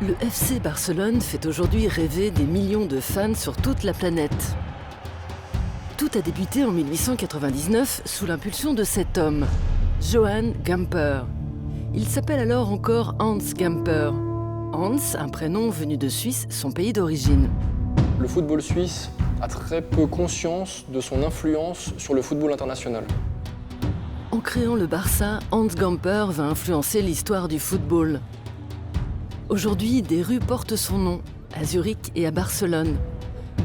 Le FC Barcelone fait aujourd'hui rêver des millions de fans sur toute la planète. Tout a débuté en 1899 sous l'impulsion de cet homme, Johann Gamper. Il s'appelle alors encore Hans Gamper. Hans, un prénom venu de Suisse, son pays d'origine. Le football suisse a très peu conscience de son influence sur le football international. En créant le Barça, Hans Gamper va influencer l'histoire du football. Aujourd'hui, des rues portent son nom, à Zurich et à Barcelone.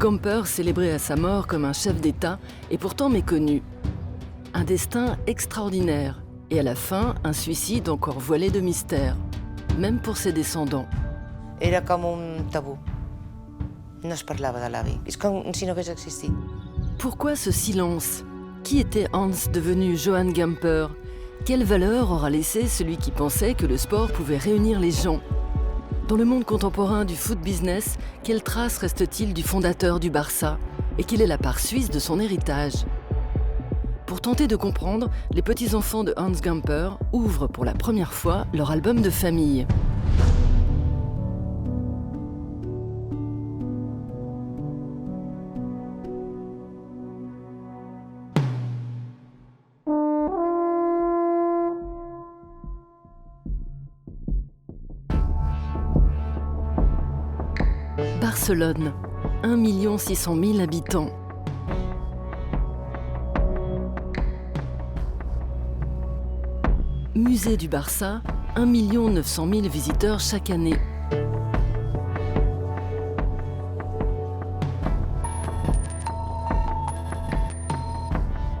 Gamper, célébré à sa mort comme un chef d'État, est pourtant méconnu. Un destin extraordinaire, et à la fin, un suicide encore voilé de mystère, même pour ses descendants. Era com un tabú. No es parlava de l'avi. És com si no hagués existit. Pourquoi ce silence? Qui était Hans devenu Johann Gamper? Quelle valeur aura laissé celui qui pensait que le sport pouvait réunir les gens? Dans le monde contemporain du foot business, quelle trace reste-t-il du fondateur du Barça? Et quelle est la part suisse de son héritage? Pour tenter de comprendre, les petits-enfants de Hans Gamper ouvrent pour la première fois leur album de famille. Barcelone, 1 600 000 habitants. Musée du Barça, 1 900 000 visiteurs chaque année.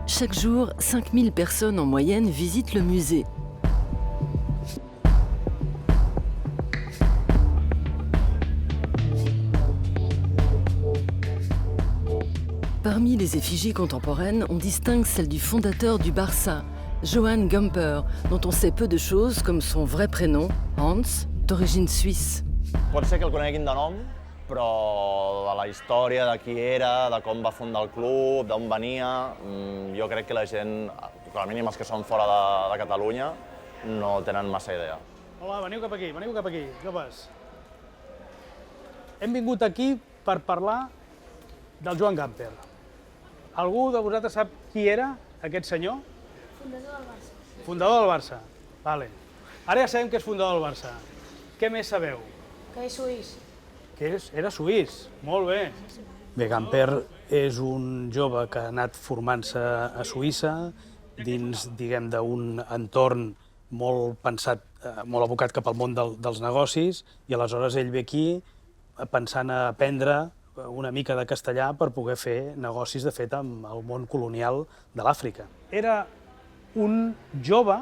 Chaque jour, 5 000 personnes en moyenne visitent le musée. Parmi les effigies contemporaines, on distingue celle du fondateur du Barça, Johann Gamper, dont on sait peu de choses comme son vrai prénom, Hans, d'origine suisse. Pot ser que el coneguin de nom, però de la història, de qui era, de com va fundar el club, d'on venia, jo crec que la gent, com a mínim els que són fora de Catalunya, no tenen massa idea. Hola, veniu cap aquí, joves. Hem vingut aquí per parlar del Johann Gamper. Algú de vosaltres sap qui era aquest senyor? Fundador del Barça. Fundador del Barça. Vale. Ara ja sabem que és fundador del Barça. Què més sabeu? Que és suís. Que era suís. Molt bé. Bé, Gamper és un jove que ha anat formant-se a Suïssa dins, diguem, d'un entorn molt pensat, molt abocat cap al món dels negocis, i aleshores ell ve aquí pensant a aprendre una mica de castellà per poder fer negocis, de fet, amb el món colonial de l'Àfrica. Era un jove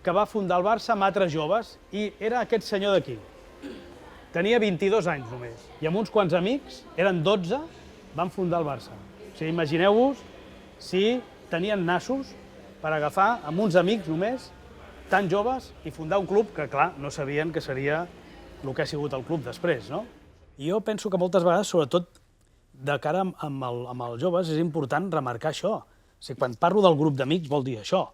que va fundar el Barça amb altres joves i era aquest senyor d'aquí. Tenia 22 anys només i amb uns quants amics, eren 12, van fundar el Barça. O sigui, imagineu-vos si tenien nassos per agafar amb uns amics només, tan joves, i fundar un club que, clar, no sabien que seria el que ha sigut el club després, no? I jo penso que moltes vegades, sobretot de cara amb els joves, és important remarcar això. O sigui, quan parlo del grup d'amics vol dir això.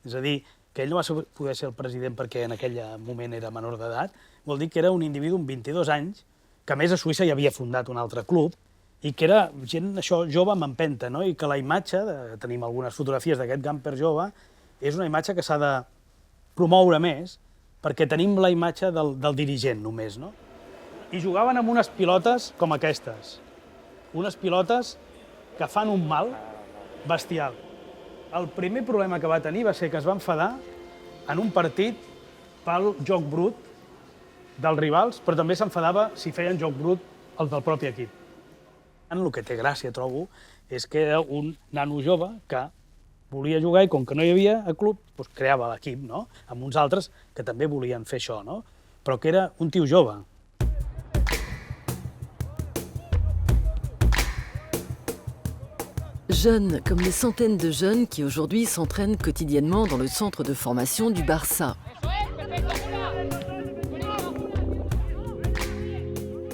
És a dir, que ell no va poder ser el president perquè en aquell moment era menor d'edat, vol dir que era un individu amb 22 anys, que a més a Suïssa ja havia fundat un altre club, i que era gent, això, jove amb empenta, no? I que la imatge, tenim algunes fotografies d'aquest Gamper jove, és una imatge que s'ha de promoure més, perquè tenim la imatge del dirigent només, no? I jugaven amb unes pilotes com aquestes. Unes pilotes que fan un mal bestial. El primer problema que va tenir va ser que es va enfadar en un partit pel joc brut dels rivals, però també s'enfadava si feien joc brut els del propi equip. El que té gràcia, trobo, és que era un nano jove que volia jugar i com que no hi havia a club, doncs creava l'equip, no? Amb uns altres que també volien fer això, no? Però que era un tio jove. Jeune comme les centaines de jeunes qui aujourd'hui s'entraînent quotidiennement dans le centre de formation du Barça.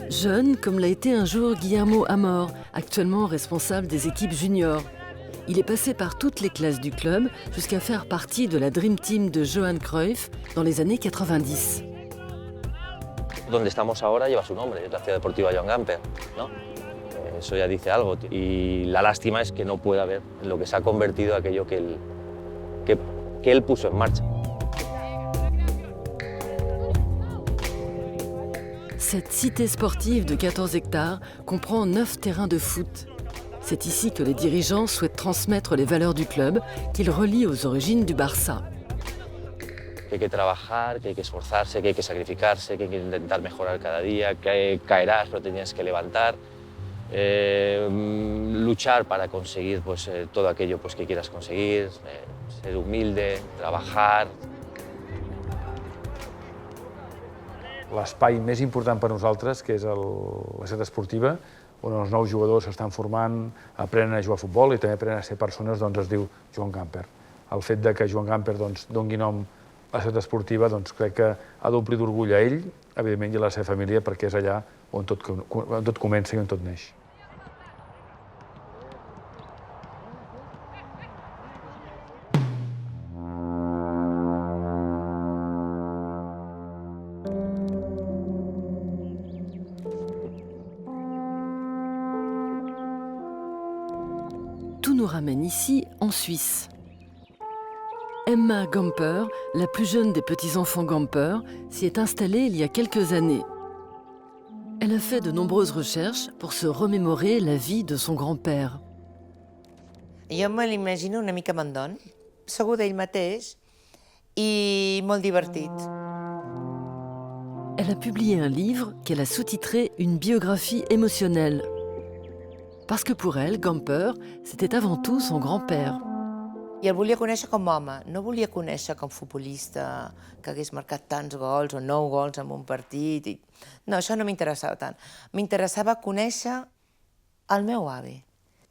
Jeune comme l'a été un jour Guillermo Amor, actuellement responsable des équipes juniors. Il est passé par toutes les classes du club jusqu'à faire partie de la Dream Team de Johan Cruyff dans les années 90. Donde estamos ahora lleva su nombre, es la Ciudad Deportiva Joan Gamper, ¿no? Eso ya dice algo. Y la lástima es que no pueda ver en lo que se ha convertido aquello que él puso en marcha. Cette cité sportive de 14 hectares comprend 9 terrains de foot. C'est ici que les dirigeants souhaitent transmettre les valeurs du club qu'ils relient aux origines du Barça. Que hay que trabajar, que hay que esforzarse, que hay que sacrificarse, que hay que intentar mejorar cada día, que caerás pero te tienes que levantar. Luchar para conseguir pues, todo aquello pues, que quieras conseguir, ser humilde, trabajar. L'espai més important per nosaltres, que és la ciutat esportiva, on els nous jugadors s'estan formant, aprenen a jugar a futbol i també aprenen a ser persones, doncs es diu Joan Gamper. El fet de que Joan Gamper doni nom a la ciutat esportiva crec que ha d'omplir d'orgull a ell, evidentment, i a la seva família, perquè és allà on tot comença i on tot neix. Tout nous ramène ici, en Suisse. Emma Gamper, la plus jeune des petits-enfants Gamper, s'y est installée il y a quelques années. Elle a fait de nombreuses recherches pour se remémorer la vie de son grand-père. Jo me l'imagino una mica mandon, segur d'ell mateix i molt divertit. Elle a publié un livre qu'elle a sous-titré « Une biographie émotionnelle ». Parce que pour elle, Gamper, c'était avant tout son grand-père. I el volia conèixer com a home, no volia conèixer com futbolista que hagués marcat tants gols o 9 gols en un partit. No, això no m'interessava tant. M'interessava conèixer el meu avi,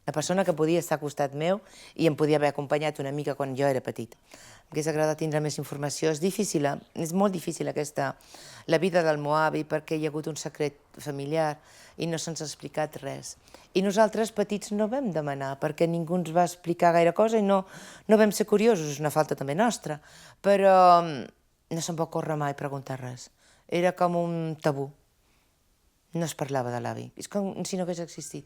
la persona que podia estar al costat meu i em podia haver acompanyat una mica quan jo era petit. M'hagués agradat tindre més informació. És molt difícil la vida del meu avi perquè hi ha hagut un secret familiar i no se'ns ha explicat res. I nosaltres, petits, no vam demanar perquè ningú ens va explicar gaire cosa i no vam ser curiosos, és una falta també nostra, però no se'n va ocórrer mai preguntar res. Era com un tabú. No es parlava de l'avi. És com si no hagués existit.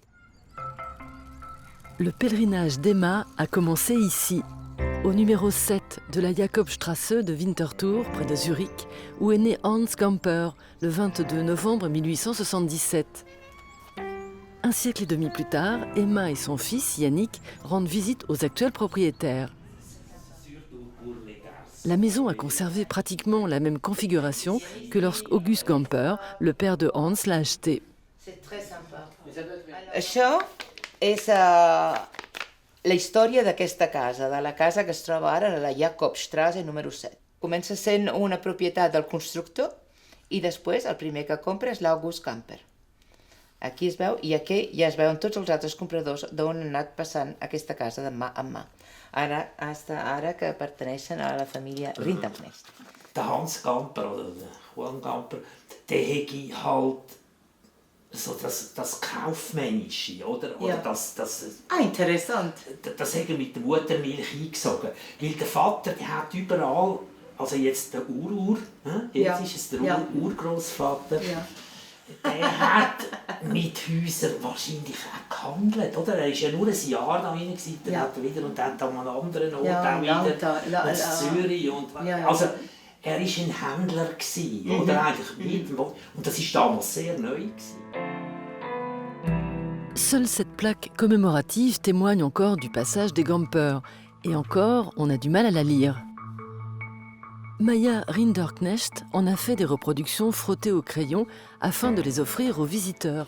Le pèlerinage d'Emma a commencé ici, au numéro 7 de la Jakobstrasse de Winterthur, près de Zurich, où est né Hans Gamper le 22 novembre 1877. Un siècle et demi plus tard, Emma et son fils Yannick rendent visite aux actuels propriétaires. La maison a conservé pratiquement la même configuration que lorsqu'August Gamper, le père de Hans, l'a achetée. C'est très sympa. Això és la història d'aquesta casa, de la casa que es troba ara a la Jakobstrasse número 7. Comença sent una propietat del constructor i després el primer que compra és l'August Gamper. Aquí es veu, i aquí ja es veuen tots els altres compradors d'on ha anat passant aquesta casa de mà en mà. Ara que perteneixen a la família Rinderknecht. Der Hans Gamper oder der Juan Gamper, der hätte halt so das Kaufmännische, oder? Ja. Oder das Interessant. Das hat er mit der Muttermilch eingesogen. Weil der Vater, der hat überall, also jetzt der jetzt ist es der Urgroßvater, der hat mit Häusern wahrscheinlich auch gehandelt, oder? Er war ja nur ein Jahr da rein, dann hat er wieder und dann an einem anderen Ort auch wieder, in Zürich. Also, er war ein Händler, oder? Eigentlich mit, und das war damals sehr neu. Seule cette plaque commémorative témoigne encore du passage des Gamper, et encore, on a du mal à la lire. Maya Rinderknecht en a fait des reproductions frottées au crayon afin de les offrir aux visiteurs.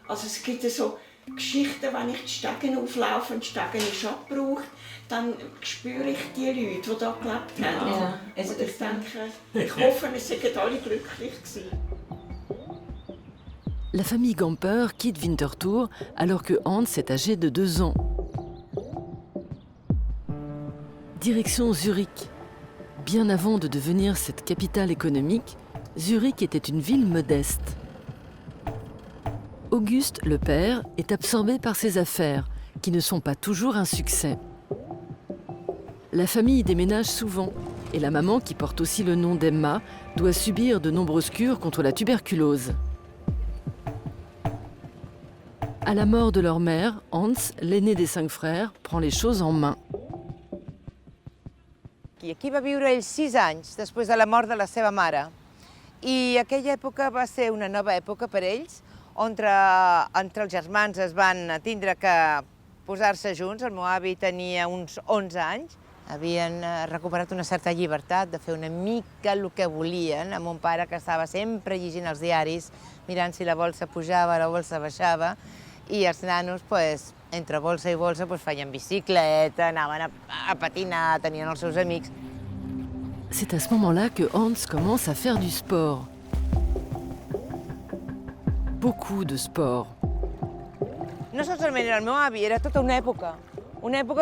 Also es gibt so Geschichten, wenn ich die Stegen auflaufe und die Stegen ist abgebraucht, dann spüre ich die Leute, die hier gelebt haben. Ja. Also ich denke, ich hoffe, wir sind alle glücklich gewesen. La famille Gamper quitte Winterthur alors que Hans est âgé de 2 ans. Direction Zurich. Bien avant de devenir cette capitale économique, Zurich était une ville modeste. Auguste, le père, est absorbé par ses affaires, qui ne sont pas toujours un succès. La famille déménage souvent, Et la maman, qui porte aussi le nom d'Emma, doit subir de nombreuses cures contre la tuberculose. À la mort de leur mère, Hans, l'aîné des 5 frères, prend les choses en main. I aquí va viure ell 6 anys després de la mort de la seva mare. I aquella època va ser una nova època per ells, on entre els germans es van tindre que posar-se junts. El meu avi tenia uns 11 anys. Havien recuperat una certa llibertat de fer una mica el que volien, amb un pare que estava sempre llegint els diaris, mirant si la bolsa pujava, la bolsa baixava, i els nanos, entre bolsa i bolsa, feien bicicleta, anaven a patinar, tenien els seus amics. C'est à ce moment-là que Hans commence à faire du sport. Beaucoup de sport. No solament era el meu avi, era tota una època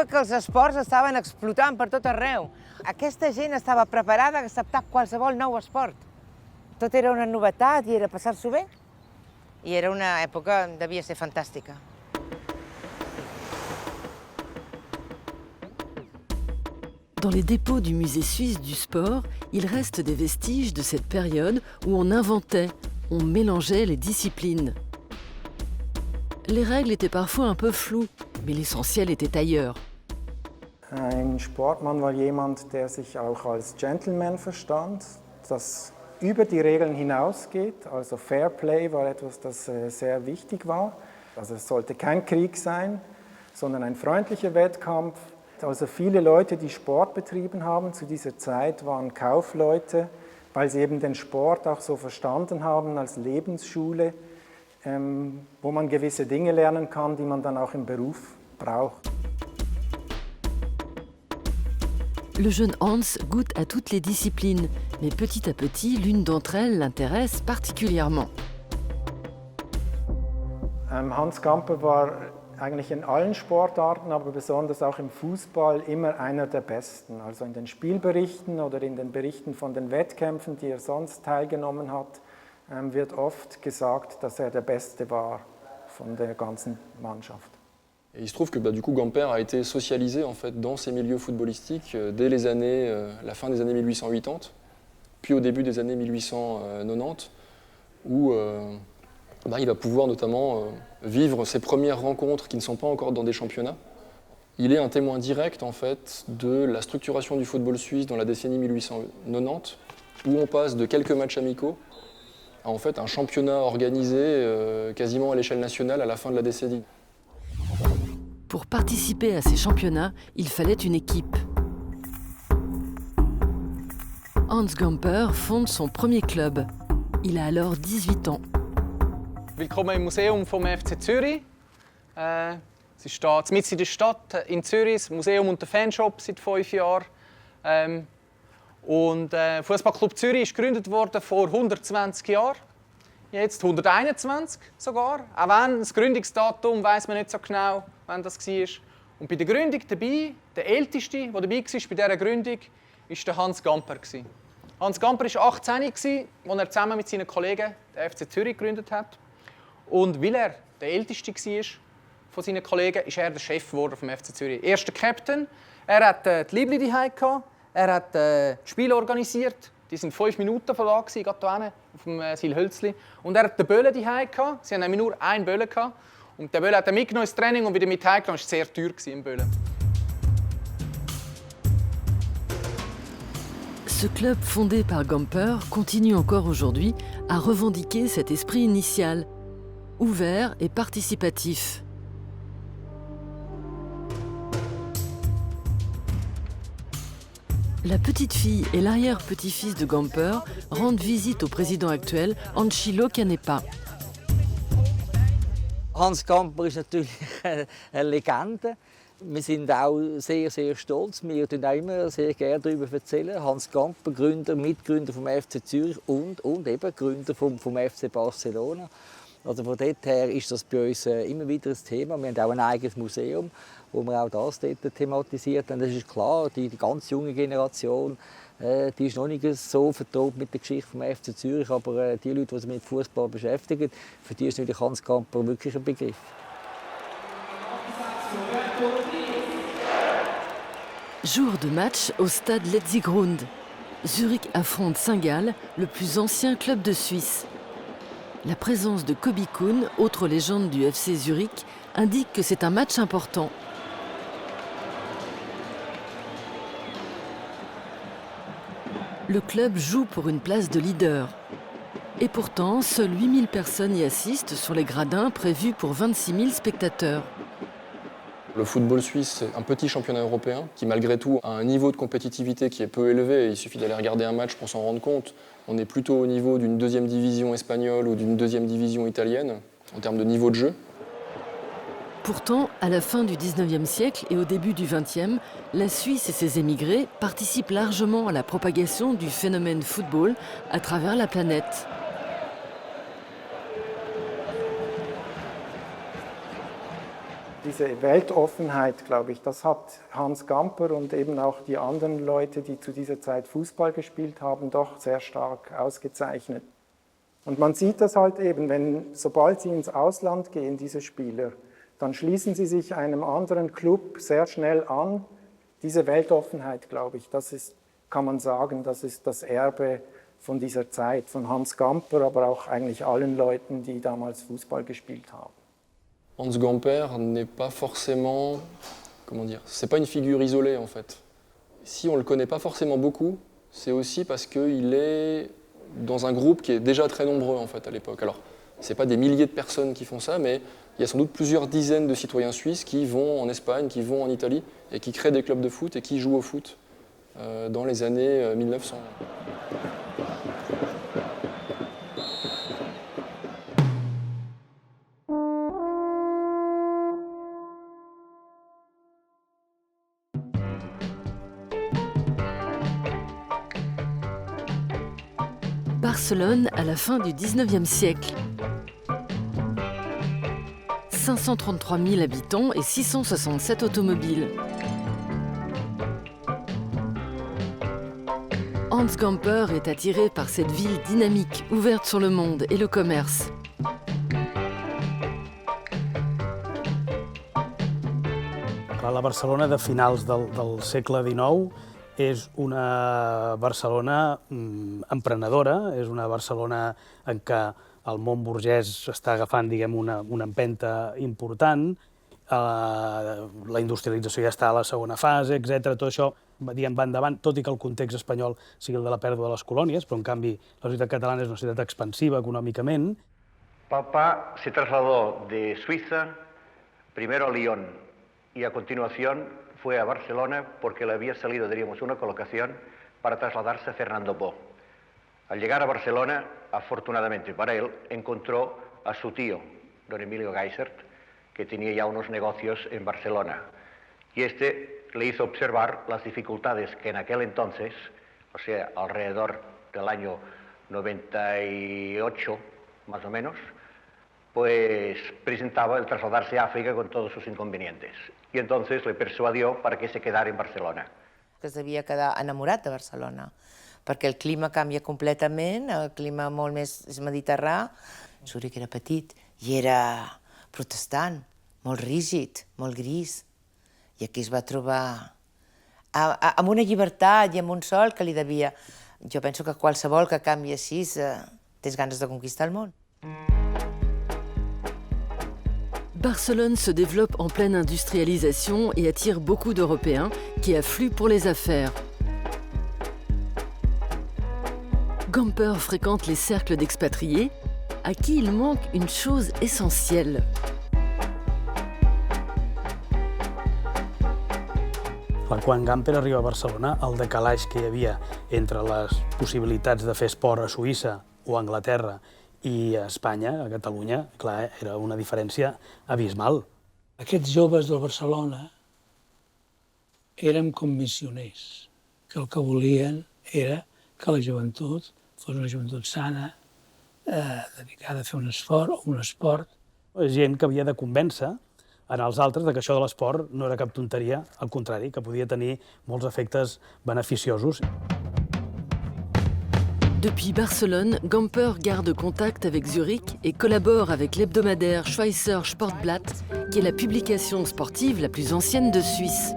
que els esports estaven explotant per tot arreu. Aquesta gent estava preparada a acceptar qualsevol nou esport. Tot era una novetat i era passar-s'ho bé. I era una època, devia ser fantàstica. Dans les dépôts du musée suisse du sport, il reste des vestiges de cette période où on inventait, on mélangeait les disciplines. Les règles étaient parfois un peu floues, mais l'essentiel était ailleurs. Ein Sportmann war jemand, der sich auch als Gentleman verstand, das über die Regeln hinausgeht. Also Fair Play war etwas, das sehr wichtig war. Also es sollte kein Krieg sein, sondern ein freundlicher Wettkampf. Also viele Leute, die Sport betrieben haben zu dieser Zeit, waren Kaufleute, weil sie eben den Sport auch so verstanden haben als Lebensschule, wo man gewisse Dinge lernen kann, die man dann auch im Beruf braucht. Le jeune Hans goûte à toutes les disciplines, mais petit à petit, l'une d'entre elles l'intéresse particulièrement. Hans Gamper war eigentlich in allen Sportarten, aber besonders auch im Fußball immer einer der Besten. Also in den Spielberichten oder in den Berichten von den Wettkämpfen, die er sonst teilgenommen hat, wird oft gesagt, dass er der Beste war von der ganzen Mannschaft. Et il se trouve que du coup Gamper a été socialisé en fait dans ces milieux footballistiques dès la fin des années 1880, puis au début des années 1890, où il va pouvoir notamment vivre ses premières rencontres qui ne sont pas encore dans des championnats. Il est un témoin direct en fait de la structuration du football suisse dans la décennie 1890, où on passe de quelques matchs amicaux à en fait un championnat organisé quasiment à l'échelle nationale à la fin de la décennie. Pour participer à ces championnats, il fallait une équipe. Hans Gamper fonde son premier club. Il a alors 18 ans. Willkommen im Museum vom FC Zürich. Es steht mitten in der Stadt in Zürich, das Museum und der Fanshop seit 5 Jahren. Der Fußballclub Zürich ist gegründet worden vor 120 Jahren. Jetzt 121 sogar. Auch wenn das Gründungsdatum weiss man nicht so genau, wann das war. Und bei der Gründung dabei, der Älteste, der dabei war bei dieser Gründung, war der Hans Gamper. Hans Gamper war 18, als er zusammen mit seinen Kollegen den FC Zürich gegründet hat. Und weil er der Älteste war von seinen Kollegen, ist er der Chef geworden vom FC Zürich. Erster Captain. Er hatte die Liebli daheim, er hat das Spiel organisiert. Die waren 5 Minuten von da, gerade hier auf dem Silhölzli. Und er hat den Böllen daheim. Sie hatten nur einen Böllen. Und der Böllen hat er mitgenommen ins Training und wieder mit heimgenommen. Das war sehr teuer im Böllen. Ce club fondé par Gamper continue encore aujourd'hui à revendiquer cet esprit initial, ouvert et participatif. La petite fille et l'arrière-petit-fils de Gamper rendent visite au président actuel, Ancilo Canepa. Hans Gamper ist natürlich eine Legende. Wir sind auch sehr, sehr stolz. Wir erzählen auch immer sehr gerne darüber. Hans Gamper, Mitgründer vom FC Zürich und eben Gründer vom FC Barcelona. Also von dort her ist das bei uns immer wieder ein Thema. Wir haben auch ein eigenes Museum, wo wir auch das dort thematisiert haben. Das ist klar, die ganz junge Generation, die ist noch nicht so vertraut mit der Geschichte vom FC Zürich, aber die Leute, die sich mit Fußball beschäftigen, für die ist natürlich Hans Gamper wirklich ein Begriff. Jour de match au stade Letzigrund. Zurich affronte Saint-Gall, le plus ancien club de Suisse. La présence de Kobe Kuhn, autre légende du FC Zurich, indique que c'est un match important. Le club joue pour une place de leader. Et pourtant, seules 8000 personnes y assistent sur les gradins prévus pour 26 000 spectateurs. Le football suisse, c'est un petit championnat européen qui, malgré tout, a un niveau de compétitivité qui est peu élevé. Il suffit d'aller regarder un match pour s'en rendre compte. On est plutôt au niveau d'une deuxième division espagnole ou d'une deuxième division italienne, en termes de niveau de jeu. Pourtant, à la fin du 19e siècle et au début du 20e, la Suisse et ses émigrés participent largement à la propagation du phénomène football à travers la planète. Diese Weltoffenheit, glaube ich, das hat Hans Gamper und eben auch die anderen Leute, die zu dieser Zeit Fußball gespielt haben, doch sehr stark ausgezeichnet. Und man sieht das halt eben, sobald sie ins Ausland gehen, diese Spieler, dann schließen sie sich einem anderen Club sehr schnell an. Diese Weltoffenheit, glaube ich, das ist, kann man sagen, das ist das Erbe von dieser Zeit, von Hans Gamper, aber auch eigentlich allen Leuten, die damals Fußball gespielt haben. Hans Gamper n'est pas forcément, comment dire, c'est pas une figure isolée en fait. Si on le connaît pas forcément beaucoup, c'est aussi parce qu'il est dans un groupe qui est déjà très nombreux en fait à l'époque. Alors, c'est pas des milliers de personnes qui font ça, mais il y a sans doute plusieurs dizaines de citoyens suisses qui vont en Espagne, qui vont en Italie et qui créent des clubs de foot et qui jouent au foot dans les années 1900. Barcelone à la fin du 19e siècle. 533 000 habitants et 667 automobiles. Hans Gamper est attiré par cette ville dynamique, ouverte sur le monde et le commerce. La Barcelona de finals del segle XIX és una Barcelona emprenedora, és una Barcelona en què el món burgès està agafant, diguem, una empenta important, la industrialització ja està a la segona fase, etc. Tot això, diguem, va endavant, tot i que el context espanyol sigui el de la pèrdua de les colònies, però en canvi la societat catalana és una societat expansiva econòmicament. Papá se trasladó de Suiza primero a Lyon y a continuación fue a Barcelona porque le había salido, diríamos, una colocación para trasladarse a Fernando Poo. Al llegar a Barcelona, afortunadamente para él, encontró a su tío, don Emilio Geisert, que tenía ya unos negocios en Barcelona. Y este le hizo observar las dificultades que en aquel entonces, o sea, alrededor del año 98, más o menos, pues presentaba el trasladarse a África con todos sus inconvenientes. I entonces le persuadió para que se quedara en Barcelona. Que s'havia quedat enamorat de Barcelona, perquè el clima canvia completament, el clima molt més mediterrani. Zurich era petit i era protestant, molt rígid, molt gris. I aquí es va trobar amb una llibertat i amb un sol que li devia. Jo penso que qualsevol que canvi així tens ganes de conquistar el món. Barcelone se développe en pleine industrialisation et attire beaucoup d'Européens qui affluent pour les affaires. Gamper fréquente les cercles d'expatriés à qui il manque une chose essentielle. Quan Gamper arriba a Barcelona, el decalatge que hi havia entre les possibilitats de fer esport a Suïssa o a Anglaterra i a Espanya, a Catalunya, clar, era una diferència abismal. Aquests joves del Barcelona érem com missioners, que el que volien era que la joventut fos una joventut sana, dedicada a fer un esport. Gent que havia de convèncer en els altres que això de l'esport no era cap tonteria, al contrari, que podia tenir molts efectes beneficiosos. Depuis Barcelone, Gamper garde contact avec Zurich et collabore avec l'hebdomadaire Schweizer Sportblatt, qui est la publication sportive la plus ancienne de Suisse.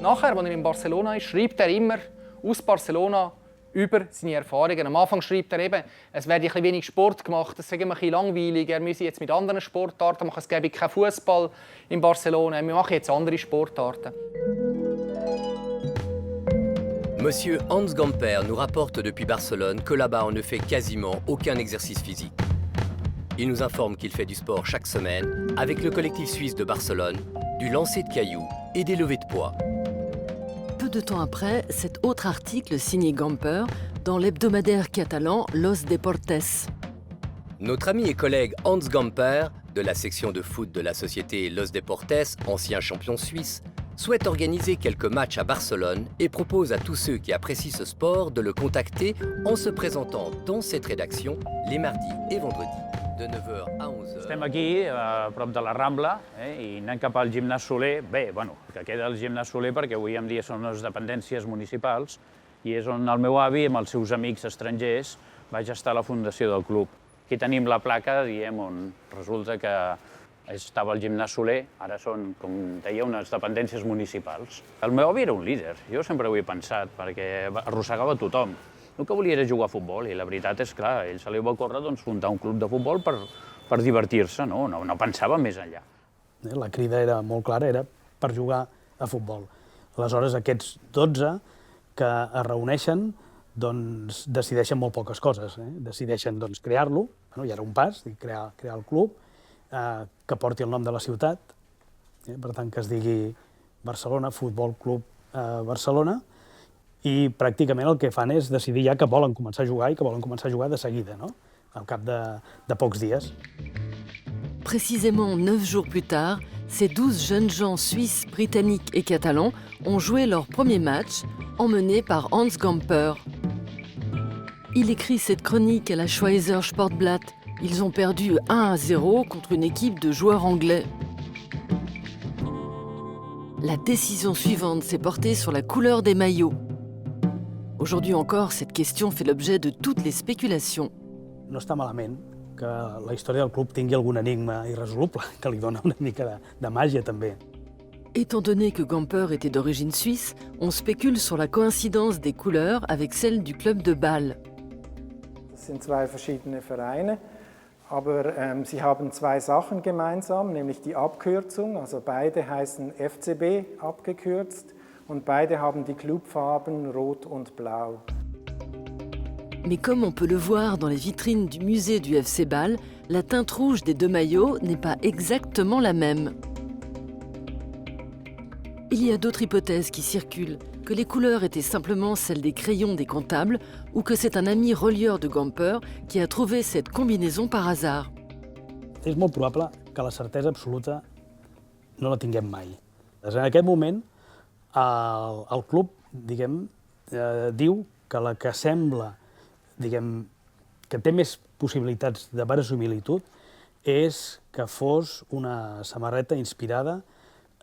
nachher, als er in Barcelona ist, schreibt er immer aus Barcelona über seine Erfahrungen. Am Anfang schreibt er eben, es werde ein bisschen wenig Sport gemacht, es sei ein bisschen langweilig, er müsse jetzt mit anderen Sportarten machen, es gäbe keinen Fußball in Barcelona, wir machen jetzt andere Sportarten. Monsieur Hans Gamper nous rapporte depuis Barcelone que là-bas on ne fait quasiment aucun exercice physique. Il nous informe qu'il fait du sport chaque semaine avec le collectif suisse de Barcelone, du lancer de cailloux et des levées de poids. Peu de temps après, cet autre article signé Gamper dans l'hebdomadaire catalan Los Deportes. Notre ami et collègue Hans Gamper, de la section de foot de la société Los Deportes, ancien champion suisse, souhaite organiser quelques matchs à Barcelone et propose à tous ceux qui apprécient ce sport de le contacter en se présentant dans cette rédaction les mardis et vendredis de 9h à 11h. Estem aquí, a prop de la Rambla, i anant cap al gimnàs Soler. Bé, bueno, que queda el gimnàs Soler perquè avui en dia són les dependències municipals i és on el meu avi, amb els seus amics estrangers, va gestar la fundació del club. Aquí tenim la placa, diguem, on resulta que estava el gimnàs Soler, ara són, com deia, unes dependències municipals. El meu avi era un líder, jo sempre ho he pensat, perquè arrossegava tothom. El que volia era jugar a futbol i la veritat és, clar, ell se li va córrer fundar un club de futbol per divertir-se, no pensava més enllà. La crida era molt clara, era per jugar a futbol. Aleshores, aquests 12 que es reuneixen decideixen molt poques coses. Decideixen crear-lo, ja era un pas, crear el club, que porti el nom de la ciutat, per tant que es digui Barcelona, Futbol Club Barcelona, i pràcticament el que fan és decidir ja que volen començar a jugar i que volen començar a jugar de seguida, al cap de pocs dies. Précisément 9 jours plus tard, ces 12 jeunes gens suisses, britanniques et catalans ont joué leur premier match, emmenés par Hans Gamper. Il écrit cette chronique à la Schweizer Sportblatt. Ils ont perdu 1-0 contre une équipe de joueurs anglais. La décision suivante s'est portée sur la couleur des maillots. Aujourd'hui encore, cette question fait l'objet de toutes les spéculations. No està malament que la història del club tingui algun enigma irresoluble, que li dona una mica de màgia també. Étant donné que Gamper était d'origine suisse, on spécule sur la coïncidence des couleurs avec celle du club de Bâle. Das sind zwei verschiedene Vereine, aber sie haben zwei Sachen gemeinsam, nämlich die Abkürzung, also beide heißen FCB abgekürzt und beide haben die Clubfarben Rot und Blau. Mais comme on peut le voir dans les vitrines du musée du FC Bâle, la teinte rouge des deux maillots n'est pas exactement la même. Il y a d'autres hypothèses qui circulent, que les couleurs étaient simplement celles des crayons des comptables ou que c'est un ami relieur de Gamper qui a trouvé cette combinaison par hasard. És molt probable que la certesa absoluta no la tinguem mai. En aquest moment, el club, diu que la que sembla, que té més possibilitats de verosimilitud és que fos una samarreta inspirada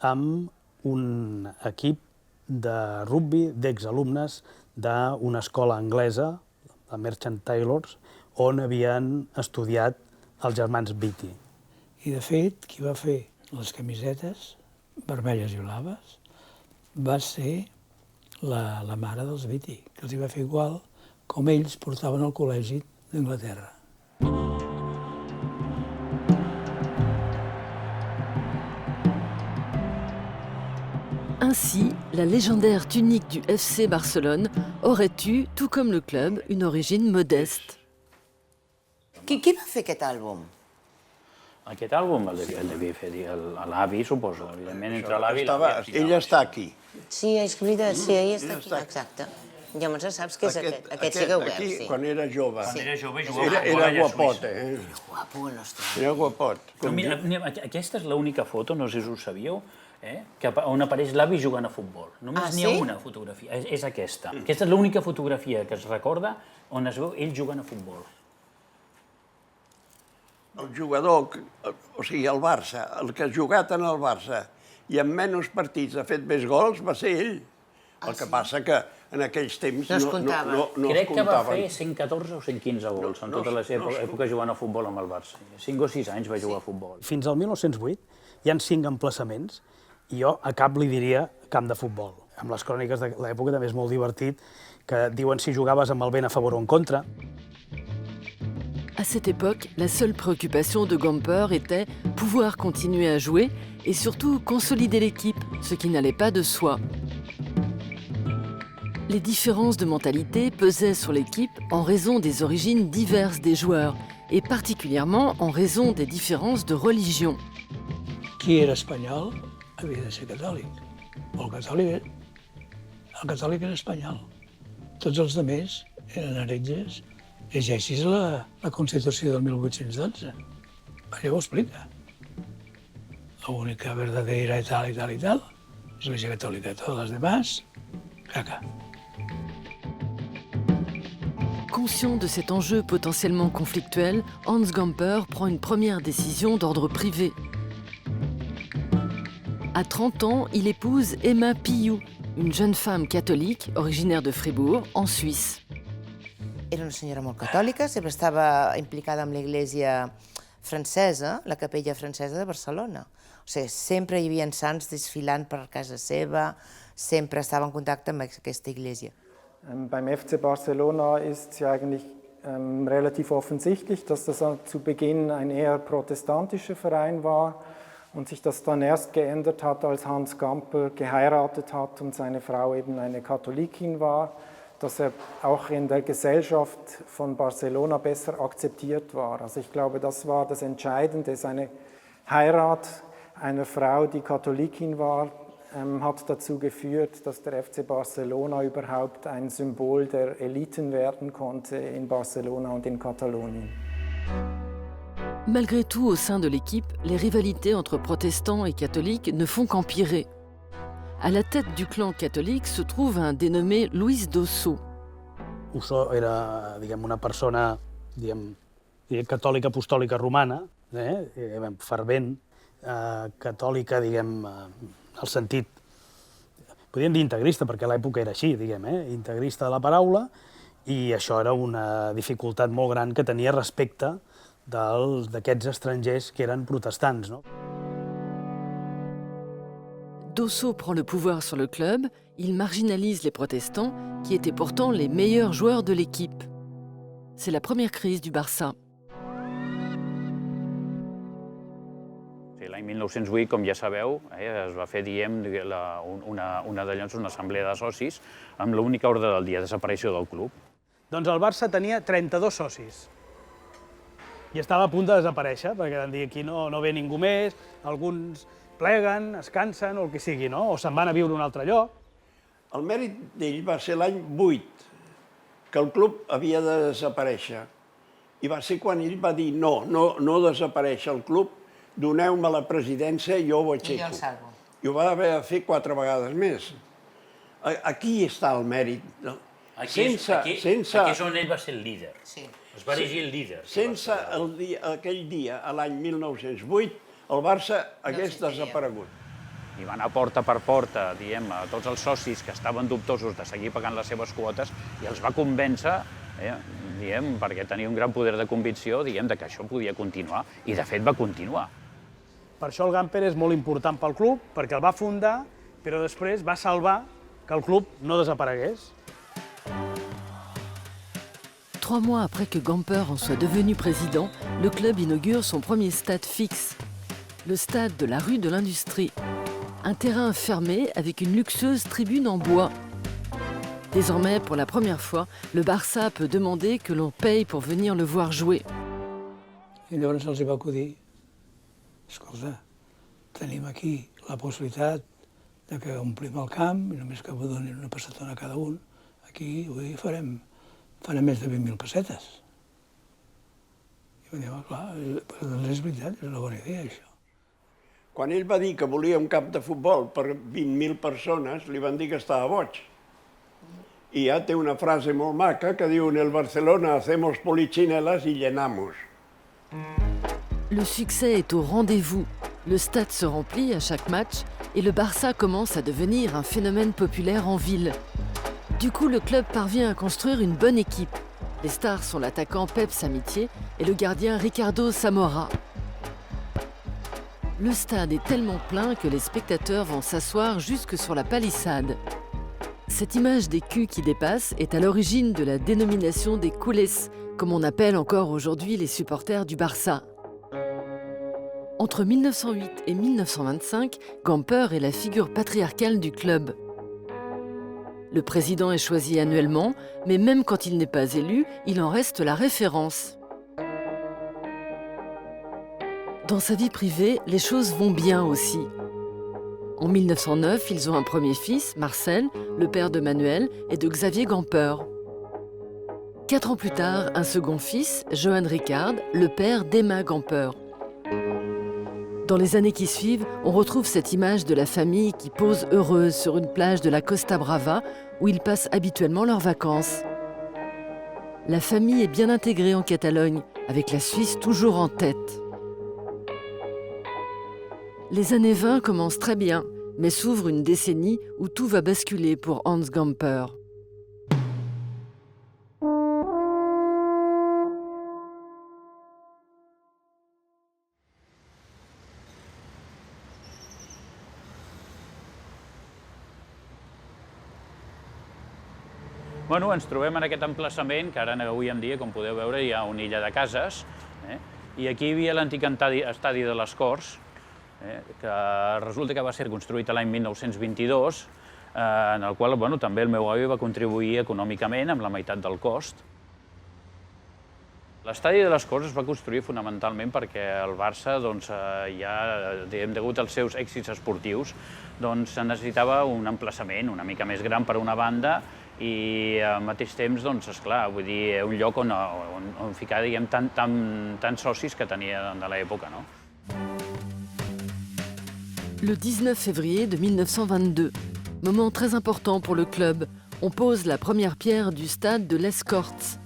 amb un equip de rugby d'exalumnes d'una escola anglesa, la Merchant Taylors, on havien estudiat els germans Beatty. I, de fet, qui va fer les camisetes vermelles i blaves va ser la mare dels Beatty, que els hi va fer igual com ells portaven al col·legi d'Anglaterra. Ainsi, la légendaire tunique du FC Barcelone aurait eu, tout comme le club, une origine modeste. Qui va fer aquest àlbum? Aquest àlbum el devia fer l'avi, suposo, evidentment, entre l'avi i l'avi. Ella està aquí. Sí, és veritat, sí, ella està aquí, exacte. Llavors saps que és aquest. Aquest sí que ho veus, sí. Aquí, quan era jove. Quan era jove jugava a Era guapot, Era guapo, el nostre. Era guapot. Aquesta és l'única foto, no sé si ho sabíeu, on apareix l'avi jugant a futbol. Només n'hi ha una fotografia, és aquesta. Aquesta és l'única fotografia que es recorda on es veu ell jugant a futbol. El jugador, o sigui, el Barça, el que ha jugat en el Barça i en menys partits ha fet més gols va ser ell. El que passa que en aquells temps no es comptaven. Crec que va fer 114 o 115 gols en tota la seva època jugant a futbol amb el Barça. 5 o 6 anys va jugar a futbol. Fins al 1908 hi ha 5 emplaçaments i jo a cap li diria camp de futbol. amb les cròniques de l'època també és molt divertit, que diuen si jugaves amb el vent a favor o en contra. À cette époque, la seule préoccupation de Gamper était pouvoir continuer à jouer et surtout consolider l'équipe, ce qui n'allait pas de soi. Les différences de mentalité pesaient sur l'équipe en raison des origines diverses des joueurs et particulièrement en raison des différences de religion. Qui era espanyol havia de ser catòlic. El catòlic era espanyol. Tots els altres eren heretges. Llegeixis la Constitució del 1812. Allà ho explica. La única verdadera y tal, Iglesia Católica. Todas las demás, caca. Conscient de cet enjeu potentiellement conflictuel, Hans Gamper prend une première décision d'ordre privé. À 30 ans, il épouse Emma Pillou, une jeune femme catholique originaire de Fribourg, en Suisse. Era una senyora molt catòlica, sempre estava implicada amb l'església francesa, la capella francesa de Barcelona. O sigui, sempre hi havia sants desfilant per casa seva, sempre estava en contacte amb aquesta església. Beim FC Barcelona ist es ja eigentlich relativ offensichtlich, dass das zu Beginn ein eher protestantischer Verein war und sich das dann erst geändert hat, als Hans Gamper geheiratet hat und seine Frau eben eine Katholikin war, dass auch in der Gesellschaft von Barcelona besser akzeptiert war. Also ich glaube, das war das Entscheidende. Seine Heirat einer Frau, die Katholikin war, hat dazu geführt, dass der FC Barcelona überhaupt ein Symbol der Eliten werden konnte in Barcelona und in Katalonien. Malgré tout, au sein de l'équipe, les rivalités entre protestants et catholiques ne font qu'empirer. À la tête du clan catholique se trouve un dénommé Luis d'Ossó. Ossó era, una persona, catòlica apostòlica romana, fervent, catòlica, al sentit, podríem dir integrista, perquè a l'època era així, integrista de la paraula, i això era una dificultat molt gran que tenia respecte d'aquests estrangers que eren protestants. D'Ossó prend le pouvoir sur le club, il marginalise les protestants, qui étaient pourtant les meilleurs joueurs de l'équipe. C'est la première crise du Barça. L'any 1908, com ja sabeu, es va fer, una assemblea de socis amb l'única ordre del dia, desaparició del club. Doncs el Barça tenia 32 socis i estava a punt de desaparèixer, perquè van dir aquí no ve ningú més, alguns pleguen, es cansen o el que sigui, o se'n van a viure a un altre lloc. El mèrit d'ell va ser l'any 8, que el club havia de desaparèixer. I va ser quan ell va dir no desapareix el club, doneu-me la presidència i jo ho aixeco. I jo el salvo. I ho va haver de fer 4 vegades més. Aquí està el mèrit. Aquí és on ell va ser el líder. Es va elegir el líder. Sense aquell dia, l'any 1908, el Barça hagués desaparegut. I va anar porta per porta, a tots els socis que estaven dubtosos de seguir pagant les seves quotes i els va convèncer, perquè tenia un gran poder de convicció, de que això podia continuar, i de fet va continuar. Per això el Gamper és molt important pel club, perquè el va fundar, però després va salvar que el club no desaparegués. 3 mois après que Gamper en soit devenu président, le club inaugure son premier stade fixe, le stade de la rue de l'Industrie. Un terrain fermé avec une luxueuse tribune en bois. Désormais, pour la première fois, le Barça peut demander que l'on paye pour venir le voir jouer. I llavors els va acudir, escolta, tenim aquí la possibilitat de que omplim el camp, i només que donin una pessetona a cada un, aquí avui farem més de 20.000 pessetes. I vam dir, clar, doncs és veritat, és una bona idea, això. Quan ell va dir que volia un camp de futbol per 20.000 persones, li van dir que estava boig. I ja té una frase molt maca que diu: en el Barcelona hacemos polichinelas y llenamos. Le succès est au rendez-vous. Le stade se remplit à chaque match et le Barça commence à devenir un phénomène populaire en ville. Du coup, le club parvient à construire une bonne équipe. Les stars sont l'attaquant Pep Samitier et le gardien Ricardo Zamora. Le stade est tellement plein que les spectateurs vont s'asseoir jusque sur la palissade. Cette image des culs qui dépassent est à l'origine de la dénomination des culés, comme on appelle encore aujourd'hui les supporters du Barça. Entre 1908 et 1925, Gamper est la figure patriarcale du club. Le président est choisi annuellement, mais même quand il n'est pas élu, il en reste la référence. Dans sa vie privée, les choses vont bien aussi. En 1909, ils ont un premier fils, Marcel, le père de Manuel et de Xavier Gamper. 4 ans plus tard, un second fils, Johan Ricard, le père d'Emma Gamper. Dans les années qui suivent, on retrouve cette image de la famille qui pose heureuse sur une plage de la Costa Brava où ils passent habituellement leurs vacances. La famille est bien intégrée en Catalogne, avec la Suisse toujours en tête. Les années 20 commencent très bien, mais s'ouvre une décennie où tout va basculer pour Hans Gamper. Bueno, ens trobem en aquest emplaçament, que ara avui en dia, com podeu veure, hi ha una illa de cases, i aquí hi havia l'antic estadi de les Corts, que resulta que va ser construït l'any 1922, en el qual també el meu avi va contribuir econòmicament amb la meitat del cost. L'estadi de les Corts es va construir fonamentalment perquè el Barça, ja degut als seus èxits esportius, necessitava un emplaçament una mica més gran per una banda i al mateix temps, esclar, vull dir, un lloc on ficar, diguem, tants socis que tenia de l'època, no? Le 19 février de 1922, moment très important pour le club, on pose la première pierre du stade de l'Escorts.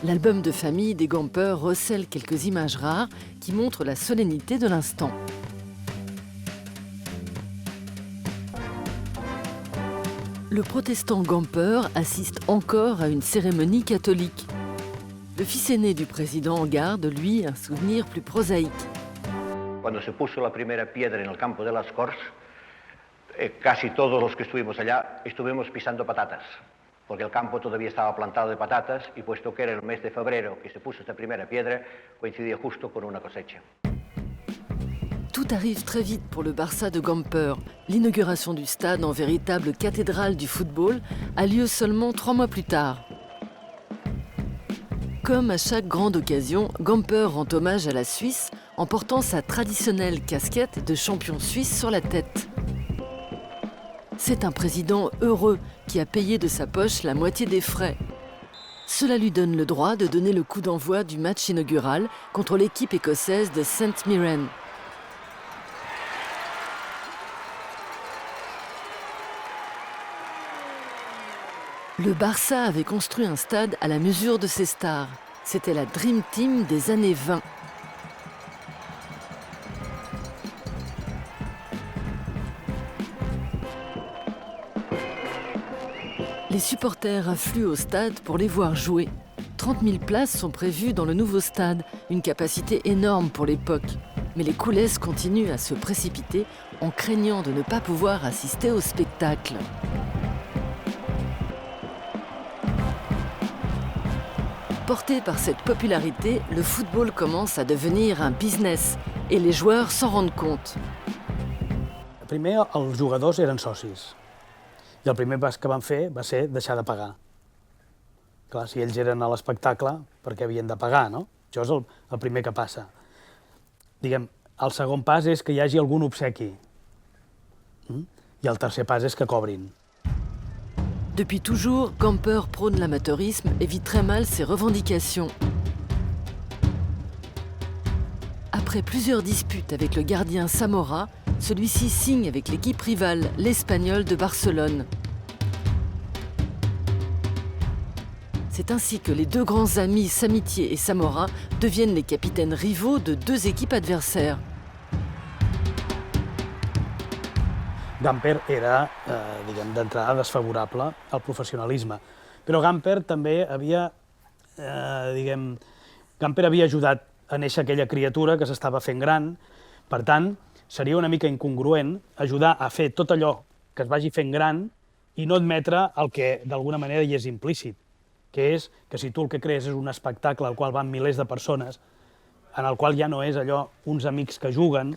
L'album de famille des Gamper recèle quelques images rares qui montrent la solennité de l'instant. Le protestant Gamper assiste encore à une cérémonie catholique. Le fils aîné du président en garde, lui, un souvenir plus prosaïque. Cuando se puso la primera piedra en el campo de las Corts, casi todos los que estuvimos allá estuvimos pisando patatas, porque el campo todavía estaba plantado de patatas y puesto que era el mes de febrero que se puso esta primera piedra, coincidía justo con una cosecha. Tout arrive très vite pour le Barça de Gamper. L'inauguration du stade en véritable cathédrale du football a lieu seulement 3 mois plus tard. Comme à chaque grande occasion, Gamper rend hommage à la Suisse en portant sa traditionnelle casquette de champion suisse sur la tête. C'est un président heureux qui a payé de sa poche la moitié des frais. Cela lui donne le droit de donner le coup d'envoi du match inaugural contre l'équipe écossaise de St Mirren. Le Barça avait construit un stade à la mesure de ses stars. C'était la Dream Team des années 20. Les supporters affluent au stade pour les voir jouer. 30 000 places sont prévues dans le nouveau stade, une capacité énorme pour l'époque. Mais les coulisses continuent à se précipiter en craignant de ne pas pouvoir assister au spectacle. Porté par cette popularité, le football commence à devenir un business et les joueurs s'en rendent compte. Primer, els jugadors eren socis. I el primer pas que van fer va ser deixar de pagar. Clar, si ells eren a l'espectacle, per què havien de pagar, no? Això és el primer que passa. Diguem, el segon pas és que hi hagi algun obsequi. I el tercer pas és que cobrin. Depuis toujours, Gamper prône l'amateurisme et vit très mal ses revendications. Après plusieurs disputes avec le gardien Samora, celui-ci signe avec l'équipe rivale, l'Espagnol de Barcelone. C'est ainsi que les deux grands amis Samitier et Samora deviennent les capitaines rivaux de 2 équipes adversaires. Gamper era, diguem, d'entrada desfavorable al professionalisme. Però Gamper també havia, Gamper havia ajudat a néixer aquella criatura que s'estava fent gran. Per tant, seria una mica incongruent ajudar a fer tot allò que es vagi fent gran i no admetre el que d'alguna manera hi és implícit, que és que si tu el que crees és un espectacle al qual van milers de persones, en el qual ja no és allò uns amics que juguen,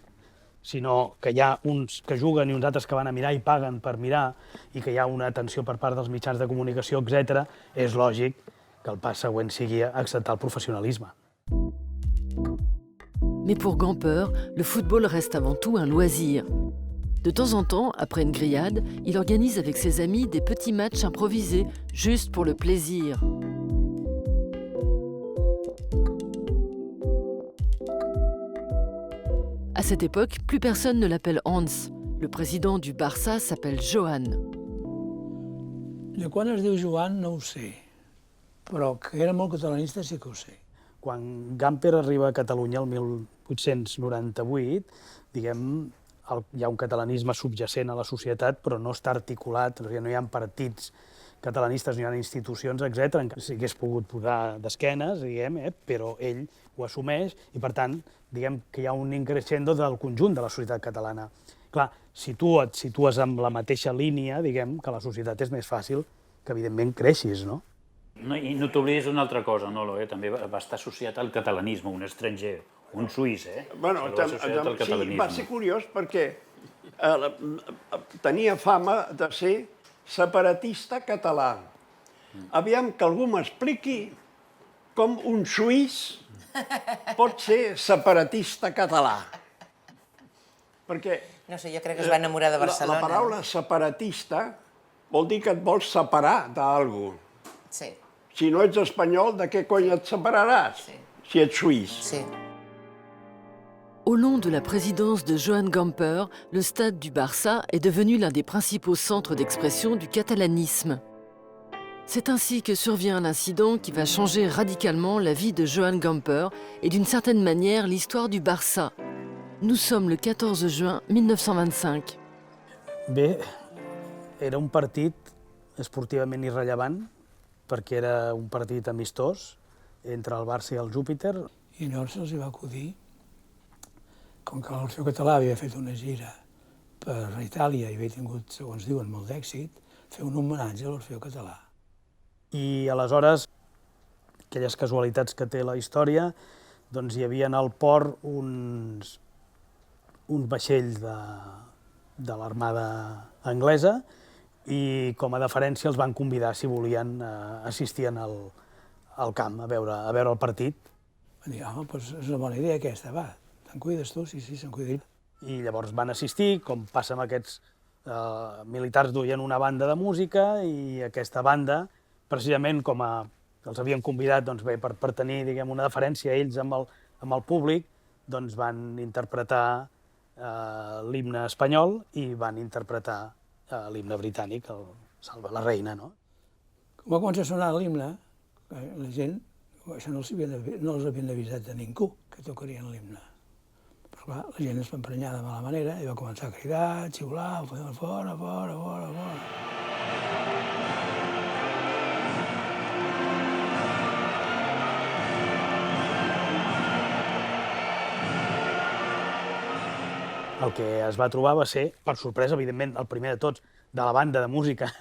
sinó que hi ha uns que juguen i uns altres que van a mirar i paguen per mirar, i que hi ha una atenció per part dels mitjans de comunicació, etc., és lògic que el pas següent sigui acceptar el professionalisme. Mais pour Gamper, le football reste avant tout un loisir. De temps en temps, après une grillade, il organise avec ses amis des petits matchs improvisés, juste pour le plaisir. À cette époque, plus personne ne l'appelle Hans. Le président du Barça s'appelle Joan. De quan es diu Joan no ho sé, però que era molt catalanista sí que ho sé. Quan Gamper arriba a Catalunya el 1898, diguem, hi ha un catalanisme subjacent a la societat, però no està articulat, no hi ha partits catalanistes, no hi ha institucions, etc. Si hagués pogut posar d'esquenes, diguem, però ell ho assumeix i, per tant, diguem que hi ha un increscendo del conjunt de la societat catalana. Clar, si tu et situes amb la mateixa línia, diguem que la societat és més fàcil que, evidentment, creixis, no? I no t'oblidis d'una altra cosa, Nolo, també va estar associat al catalanisme, un estranger, un suís, Bueno, sí, va ser curiós perquè tenia fama de ser separatista català. Aviam que algú m'expliqui com un suís pot ser separatista català. Perquè... No sé, jo crec que es va enamorar de Barcelona. La paraula separatista vol dir que et vols separar d'algú. Sí. Si no ets espanyol, de què cony et separaràs? Si ets suís. Sí. Au long de la présidence de Joan Gamper, le stade du Barça est devenu l'un des principaux centres d'expression du catalanisme. C'est ainsi que survient l'incident qui va changer radicalement la vie de Joan Gamper et d'une certaine manière l'histoire du Barça. Nous sommes le 14 juin 1925. Bé, era un partit esportivament irrellevant, perquè era un partit amistós entre el Barça i el Júpiter. I llavors se'ls va acudir, com que l'Orfeó Català havia fet una gira per Itàlia i havia tingut, segons diuen, molt d'èxit, fer un homenatge a l'Orfeó Català. I aleshores, aquelles casualitats que té la història, doncs hi havia al port uns vaixells de l'armada anglesa i com a deferència els van convidar si volien assistir al camp a veure el partit. Van dir, home, doncs és una bona idea aquesta, va, te'n cuides tu? Sí, se'n cuida. I llavors van assistir, com passa amb aquests militars, duien una banda de música i aquesta banda, precisament com els havien convidat per tenir una deferència a ells amb el públic, doncs van interpretar l'himne espanyol i van interpretar l'himne britànic, el Salva la Reina, no? Com va començar a sonar l'himne, la gent, això no els havien avisat de ningú que tocarien l'himne. Però clar, la gent es va emprenyar de mala manera i va començar a cridar, a xiular, fora, fora, fora, fora. El que es va trobar va ser, per sorpresa, evidentment, el primer de tots, de la banda de música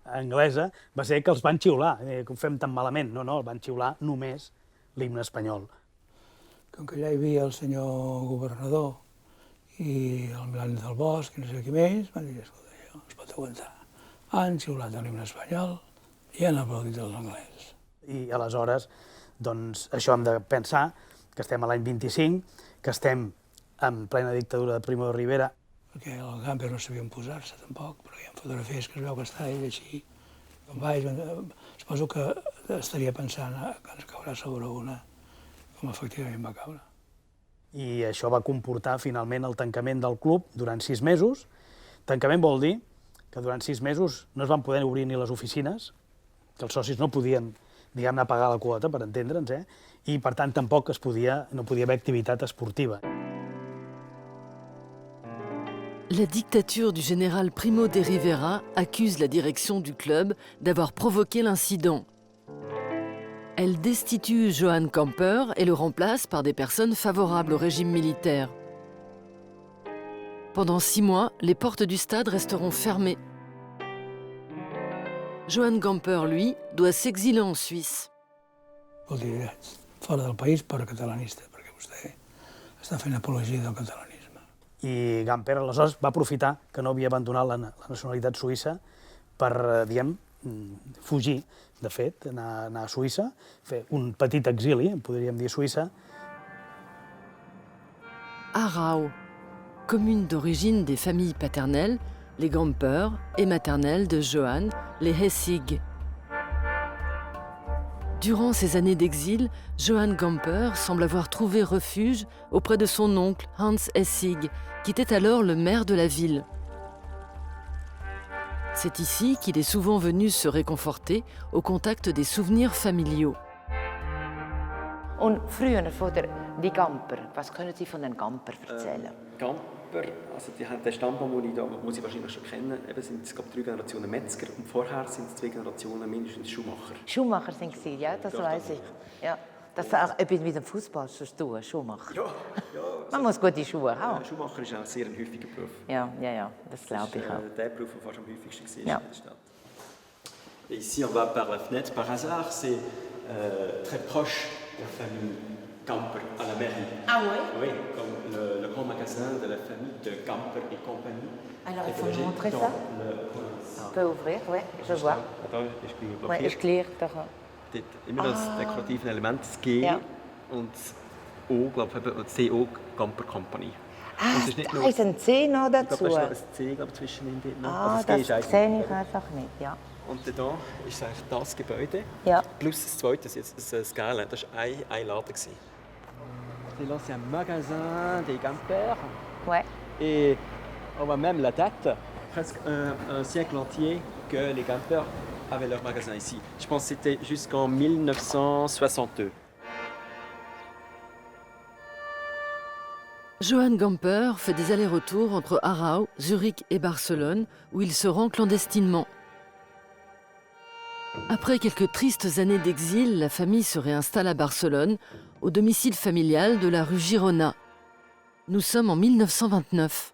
anglesa, va ser que els van xiular, que ho fem tan malament. No, el van xiular només l'himne espanyol. Com que allà hi havia el senyor governador i el Milan del Bosch i no sé qui més, van dir, escolta, això no es pot aguantar. Han xiulat l'himne espanyol i han aplaudit els anglesos. I aleshores, doncs, això hem de pensar que estem a l'any 25, que estem en plena dictadura de Primo de Rivera. Perquè el Gamper no sabia posar-se tampoc, però hi ha fotografies que es veu que està ell així, com baix. Suposo que estaria pensant que ens caurà sobre una, com efectivament va caure. I això va comportar finalment el tancament del club durant 6 mesos. Tancament vol dir que durant 6 mesos no es van poder obrir ni les oficines, que els socis no podien, diguem-ne, pagar la quota, per entendre'ns, i per tant tampoc no podia haver activitat esportiva. La dictature du général Primo de Rivera accuse la direction du club d'avoir provoqué l'incident. Elle destitue Joan Gamper et le remplace par des personnes favorables au régime militaire. Pendant 6 mois, les portes du stade resteront fermées. Johan Gamper, lui, doit s'exiler en Suisse. Vol dir, fora del país, però catalanista, perquè vostè està fent apologia del catalanisme. I Gamper, aleshores, va aprofitar que no havia abandonat la nacionalitat suïssa per, diguem, fugir, de fet, anar a Suïssa, fer un petit exili, podríem dir Suïssa. Aarau, commune d'origine des familles paternelles, les Gamper, et maternelles de Johann, les Hessig. Durant ces années d'exil, Johann Gamper semble avoir trouvé refuge auprès de son oncle Hans Hessig, qui était alors le maire de la ville. C'est ici qu'il est souvent venu se réconforter au contact des souvenirs familiaux. Und früher die Gamper, was können Sie von den Gamper erzählen? Gamper, also die haben den Stammbaum, den Sie wahrscheinlich schon kennen, eben sind es 3 Generationen Metzger und vorher sind es 2 Generationen mindestens Schuhmacher. Schuhmacher sind Sie, ja, das weiß ich. Ja. Das hat auch etwas mit dem Fußball zu tun, Schuhmacher. Ja. Man muss gute Schuhe haben. Schuhmacher ist auch sehr ein häufiger Beruf. Ja, das glaube ich auch. Der Beruf, der fast am häufigsten war Ja. in der Stadt. Et ici, on va par la fenêtre, par hasard, c'est très proche de la famille Gamper à la mairie. Ah oui? Oui, comme le grand magasin de la famille de Gamper et compagnie. Alors, il faut Logé me montrer dans ça. le- Je peux ouvrir, oui, je vois. Attends, ich bin Oui, blockiert. ist klar. Dort immer das dekorative Element, das G Ja. und das O, glaube ich, und CO Gamper Company. Ah, Und es ist nicht da nur- ist ein C noch Ich glaube, dazu. da ist noch ein C zwischendrin. Dort noch. Ah, Aber G das ist eigentlich- sehe ich einfach nicht, ja. Und da ist eigentlich das Gebäude. Ja. Plus das zweite, das Skyline, das war ein Laden. C'est l'ancien magasin des Gamper. Ouais. Et on voit même la date, presque un siècle entier que les Gamper avaient leur magasin ici. Je pense que c'était jusqu'en 1962. Johann Gamper fait des allers-retours entre Aarau, Zurich et Barcelone, où il se rend clandestinement. Après quelques tristes années d'exil, la famille se réinstalle à Barcelone, au domicile familial de la rue Girona. Nous sommes en 1929.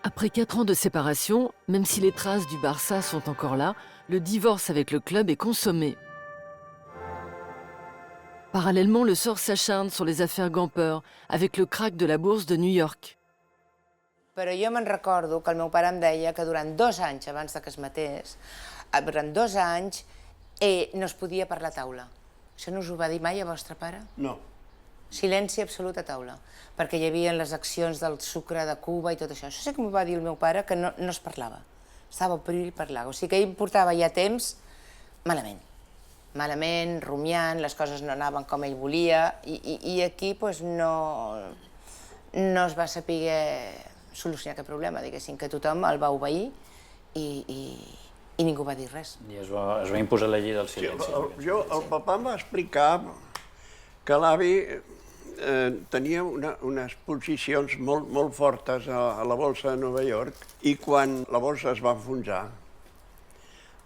Après 4 ans de séparation, même si les traces du Barça sont encore là, le divorce avec le club est consommé. Parallèlement, le sort s'acharne sur les affaires Gamper, avec le crack de la bourse de New York. Però jo me'n recordo que el meu pare em deia que durant 2 anys abans que es matés, durant 2 anys, no es podia parlar a taula. Això no us ho va dir mai a vostre pare? No. Silenci absolut a taula, perquè hi havia les accions del sucre de Cuba i tot això. Això sí que m'ho va dir el meu pare, que no es parlava. Estava prohibit parlar. O sigui que ell portava ja temps malament. Malament, rumiant, les coses no anaven com ell volia, i aquí no es va saber solucionar aquest problema, diguéssim, que tothom el va obeir i ningú va dir res. I es va imposar la llei del silenci. El papà em va explicar que l'avi tenia unes posicions molt fortes a la borsa de Nova York i quan la borsa es va enfonsar,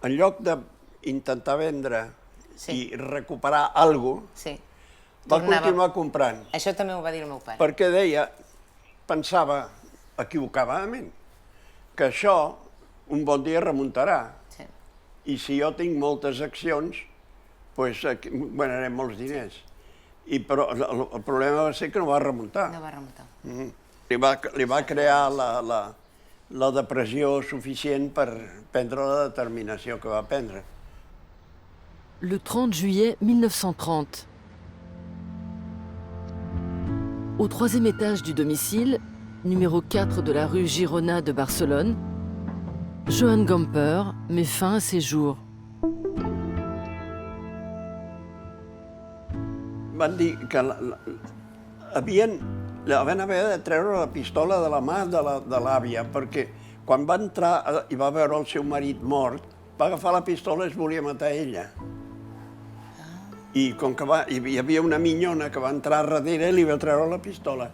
en lloc d'intentar vendre i recuperar alguna cosa, va continuar comprant. Això també ho va dir el meu pare. Perquè deia, pensava equivocadament, que això un bon dia remuntarà. I si jo tinc moltes accions, doncs guanyarem molts diners. Però el problema va ser que no va remuntar. No va remuntar. Li va crear la depressió suficient per prendre la determinació que va prendre. Le 30 juillet 1930. Au 3e étage du domicile, numéro 4 de la rue Girona de Barcelone, Johann Gamper met fin à ses jours. Van dir que van haver de treure la pistola de la mà de l'àvia, perquè quan va entrar i va veure el seu marit mort, va agafar la pistola i es volia matar ella. I com que hi havia una minyona que va entrar darrere i li va treure la pistola.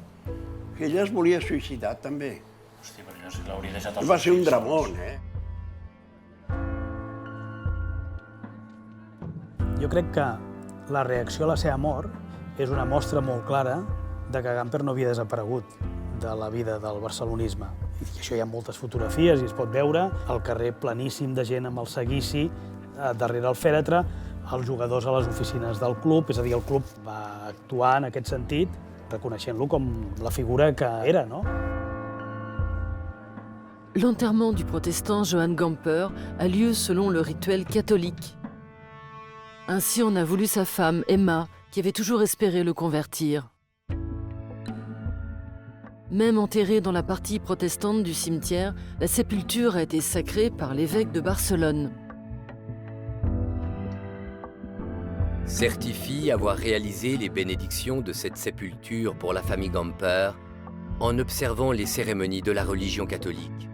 Ella es volia suïcidar, també. Hòstia, però no sé, l'hauria deixat als Va ser un dramón, Jo crec que la reacció a la seva mort és una mostra molt clara de que Gamper no havia desaparegut de la vida del barcelonisme. I això hi ha moltes fotografies i es pot veure el carrer planíssim de gent amb el seguici darrere el fèretre, els jugadors a les oficines del club, és a dir, el club va actuar en aquest sentit, reconeixent-lo com la figura que era, no? L'enterrement du protestant Johann Gamper a lieu selon le rituel catholique. Ainsi en a voulu sa femme, Emma, qui avait toujours espéré le convertir. Même enterrée dans la partie protestante du cimetière, la sépulture a été sacrée par l'évêque de Barcelone. Certifie avoir réalisé les bénédictions de cette sépulture pour la famille Gamper en observant les cérémonies de la religion catholique.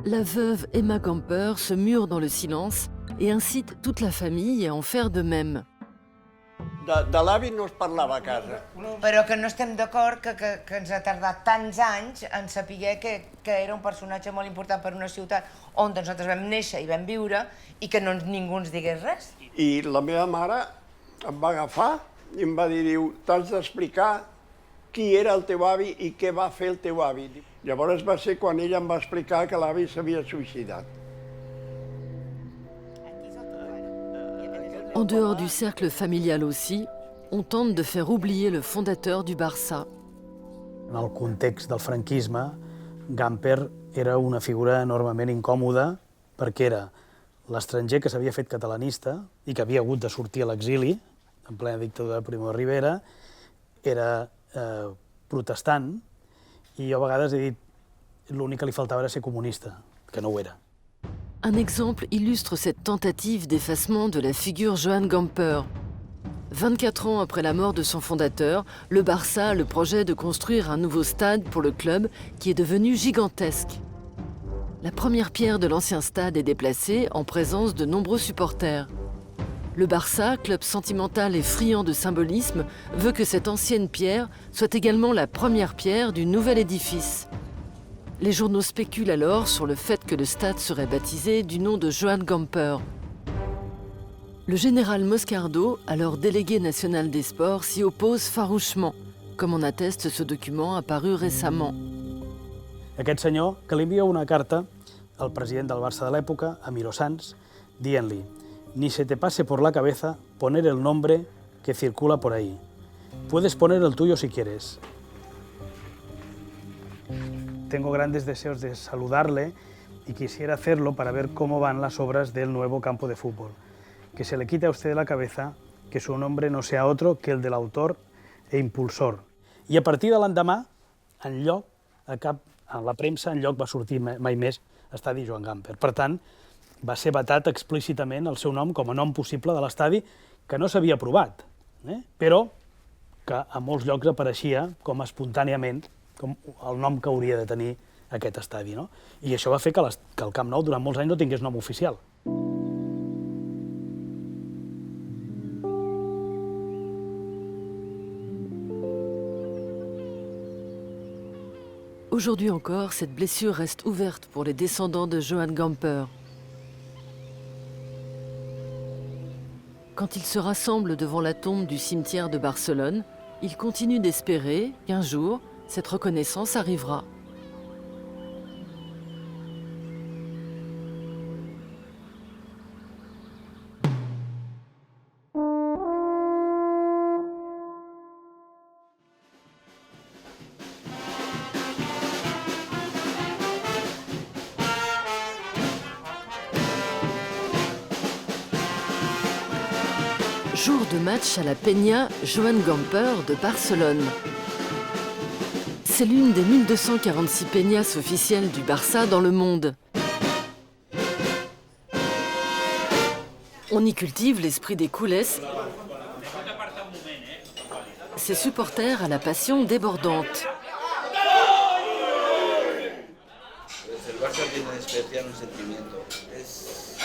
La veuve Emma Gamper se mure dans le silence et incite toute la famille à en faire de même. De l'avi no es parlava a casa. Però que no estem d'acord que ens ha tardat tants anys en saber que era un personatge molt important per una ciutat on nosaltres vam néixer i vam viure i que ningú ens digués res. I la meva mare em va agafar i em va dir, t'has d'explicar qui era el teu avi i què va fer el teu avi. Llavors va ser quan ella em va explicar que l'avi s'havia suïcidat. En dehors du cercle familial aussi, on tente de faire oublier le fondateur du Barça. En el context del franquisme, Gamper era una figura enormement incòmoda perquè era l'estranger que s'havia fet catalanista i que havia hagut de sortir a l'exili, en plena dictadura de Primo de Rivera, era protestant i jo a vegades he dit l'únic que li faltava era ser comunista, que no ho era. Un exemple illustre cette tentative d'effacement de la figure Johann Gamper. 24 ans après la mort de son fondateur, le Barça a le projet de construire un nouveau stade pour le club qui est devenu gigantesque. La première pierre de l'ancien stade est déplacée en présence de nombreux supporters. Le Barça, club sentimental et friand de symbolisme, veut que cette ancienne pierre soit également la première pierre du nouvel édifice. Les journaux spéculent alors sur le fait que le stade serait baptisé du nom de Johann Gamper. Le général Moscardo, alors délégué national des sports, s'y oppose farouchement, comme en atteste ce document apparu récemment. Aquest senyor que li envia una carta al president del Barça de l'època, a Miró Sans, dient-li «Ni se te pase por la cabeza poner el nombre que circula por ahí. Puedes poner el tuyo si quieres». Tengo grandes deseos de saludarle y quisiera hacerlo para ver cómo van las obras del nuevo campo de fútbol. Que se le quite a usted de la cabeza que su nombre no sea otro que el del autor e impulsor. I a partir de l'endemà, enlloc, a la premsa, enlloc va sortir mai més Estadi Joan Gamper. Per tant, va ser vetat explícitament el seu nom com a nom possible de l'estadi, que no s'havia aprovat, però que a molts llocs apareixia com espontàniament com el nom que hauria de tenir aquest estadi. No? I això va fer que el Camp Nou durant molts anys no tingués nom oficial. Aujourd'hui encore, cette blessure reste ouverte pour les descendants de Johann Gamper. Quand ils se rassemblent devant la tombe du cimetière de Barcelone, ils continuent d'espérer qu'un jour, cette reconnaissance arrivera. Jour de match à la Peña Johann Gamper de Barcelone. C'est l'une des 1246 peñas officielles du Barça dans le monde. On y cultive l'esprit des culés, ses supporters à la passion débordante. El Barça tiene en especial un sentimiento.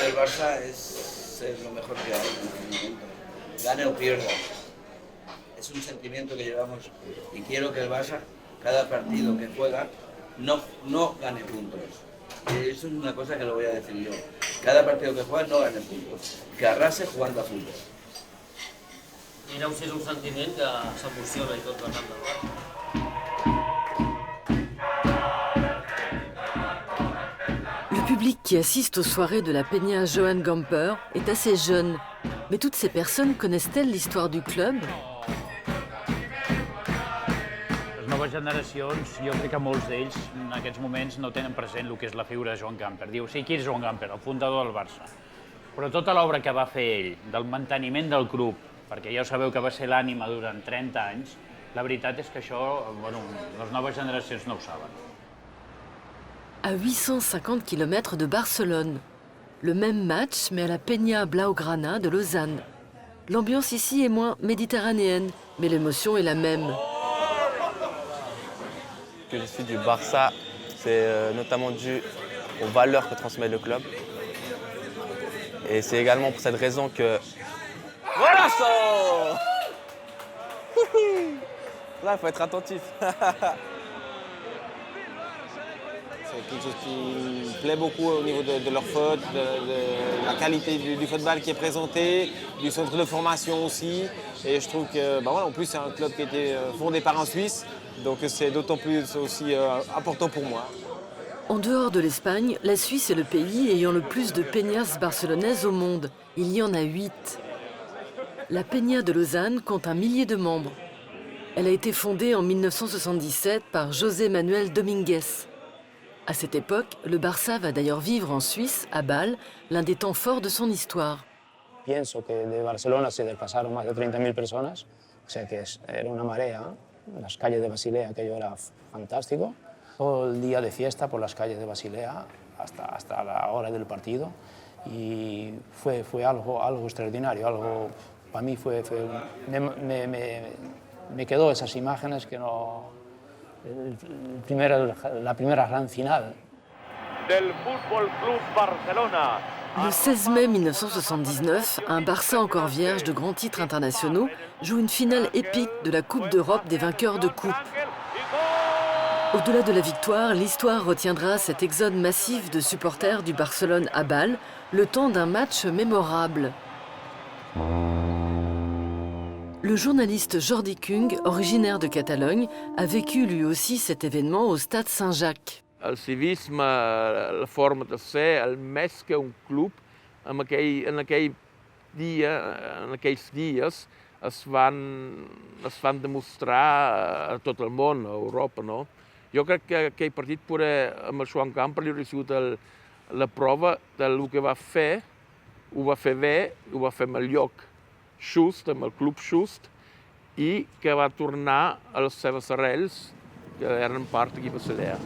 El Barça es lo mejor que hay en este momento. Gane o pierda. Es un sentimiento que llevamos y quiero que el Barça, cada partido que juega, no gane puntos. Eso es una cosa que lo voy a decir yo. Cada partido que juega no gane puntos. Que arrase jugando a fútbol. Mireu si és un sentiment que s'emociona i tot bastant del Barça. public qui assiste aux soirées de la Peña Joan Gamper est assez jeune. Mais toutes ces personnes connaissent-elles l'histoire du club? Les noves generacions, jo crec que molts d'ells en aquests moments no tenen present el que és la figura de Joan Gamper. Diu, sí, qui és Joan Gamper? El fundador del Barça. Però tota l'obra que va fer ell, del manteniment del club, perquè ja ho sabeu que va ser l'ànima durant 30 anys, la veritat és que això, bueno, les noves generacions no ho saben. À 850 km de Barcelone. Le même match, mais à la Peña Blaugrana de Lausanne. L'ambiance ici est moins méditerranéenne, mais l'émotion est la même. Que je suis du Barça, c'est notamment dû aux valeurs que transmet le club. Et c'est également pour cette raison que... Voilà ça! Là, il faut être attentif. C'est quelque chose qui plaît beaucoup au niveau de leur foot, de la qualité du football qui est présenté, du centre de formation aussi. Et je trouve que, en plus, c'est un club qui a été fondé par un Suisse, donc c'est d'autant plus aussi important pour moi. En dehors de l'Espagne, la Suisse est le pays ayant le plus de peñas barcelonaises au monde. Il y en a 8. La Peña de Lausanne compte 1 millier de membres. Elle a été fondée en 1977 par José Manuel Domínguez. À cette époque, le Barça va d'ailleurs vivre en Suisse, à Bâle, l'un des temps forts de son histoire. Pienso que de Barcelona se desplazaron más de 30.000 personas, o sea que era una marea. Las calles de Basilea, aquello era fantástico. Todo el día de fiesta por las calles de Basilea hasta la hora del partido. Y fue algo extraordinario, algo para mí me quedó esas imágenes que no... la primera gran final. Del Fútbol Club Barcelona. Le 16 mai 1979, un Barça encore vierge de grands titres internationaux joue une finale épique de la Coupe d'Europe des vainqueurs de coupe. Au-delà de la victoire, l'histoire retiendra cet exode massif de supporters du Barcelone à Bâle, le temps d'un match mémorable. Le journaliste Jordi Kung, originaire de Catalogne, a vécu lui aussi cet événement au stade Saint-Jacques. El civisme, la forma de ser, el més que un club, en aquells dies es van demostrar a tot el món, a Europa, no? Jo crec que aquell partit amb el Joan Gamper li hauria sigut la prova del que va fer, ho va fer bé, ho va fer amb el lloc just, amb el club just, i que va tornar a les seves arrels, que eren part aquí a Basilea.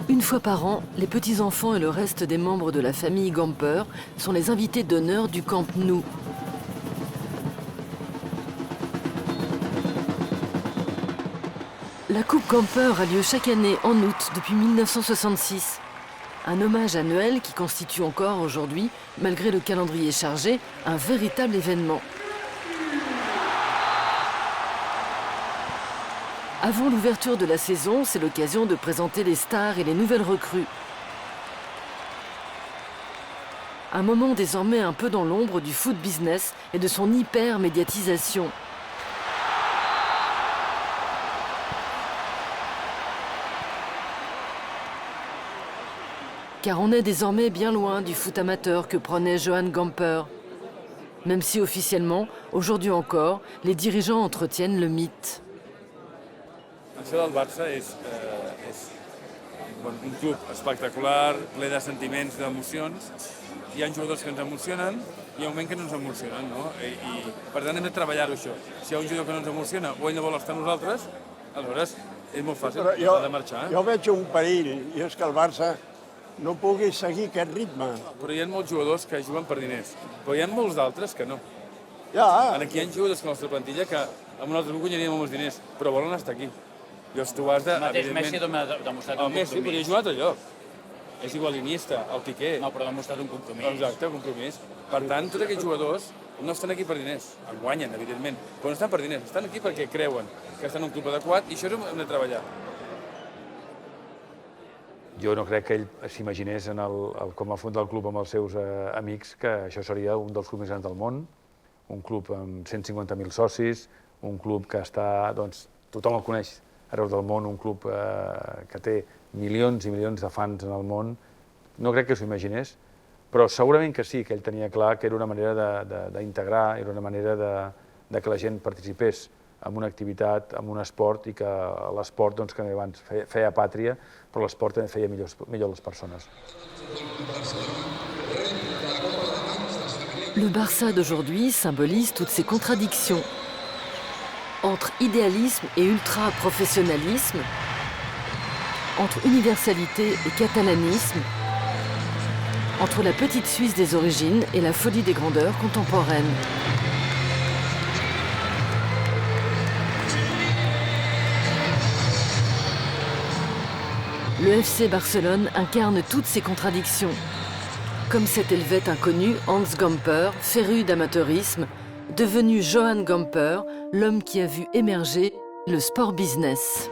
Une fois par an, les petits-enfants et le reste des membres de la famille Gamper sont les invités d'honneur du Camp Nou. La Coupe Gamper a lieu chaque année en août depuis 1966. Un hommage à Noël qui constitue encore aujourd'hui, malgré le calendrier chargé, un véritable événement. Avant l'ouverture de la saison, c'est l'occasion de présenter les stars et les nouvelles recrues. Un moment désormais un peu dans l'ombre du foot business et de son hyper-médiatisation. Car on est désormais bien loin du foot amateur que prenait Joan Gamper. Même si officiellement, aujourd'hui encore, les dirigeants entretiennent le mythe. Això del Barça és un club espectacular, ple de sentiments, d'emocions. Hi ha jugadors que ens emocionen, hi ha un moment que no ens emocionen, no? I per tant hem de treballar-ho, això. Si hi ha un jugador que no ens emociona o ell no vol estar amb nosaltres, aleshores és molt fàcil, ha de marxar. Jo veig un perill, i és que el Barça no pugui seguir aquest ritme. Però hi ha molts jugadors que juguen per diners, però hi ha molts d'altres que no. Ja. Aquí hi ha jugadors que a la nostra plantilla que amb un altre club guanyaríem molts diners, però volen estar aquí. Llavors tu has de... El mateix Messi ha demostrat un compromís. El Messi podria jugar a altre lloc. És igual l'Iniesta, el Piqué... No, però ha demostrat un compromís. Exacte, un compromís. Per tant, tots aquests jugadors no estan aquí per diners. El guanyen, evidentment, però no estan per diners. Estan aquí perquè creuen que estan en un club adequat i això hem de treballar. Jo no crec que ell s'imaginés com a fons del club amb els seus amics que això seria un dels clubs més grans del món, un club amb 150.000 socis, un club que està, doncs, tothom el coneix arreu del món, un club que té milions i milions de fans en el món. No crec que s'ho imaginés, però segurament que sí, que ell tenia clar que era una manera d'integrar, era una manera de que la gent participés en una activitat, en un esport, i que l'esport, doncs, que abans feia pàtria, però l'esport també feia millor les persones. Le Barça d'aujourd'hui symbolise toutes ces contradictions. Entre idéalisme et ultra-professionnalisme, entre universalité et catalanisme, entre la petite Suisse des origines et la folie des grandeurs contemporaines. Le FC Barcelone incarne toutes ces contradictions. Comme cet helvète inconnu, Hans Gamper, féru d'amateurisme, devenu Johann Gamper, l'homme qui a vu émerger le sport business.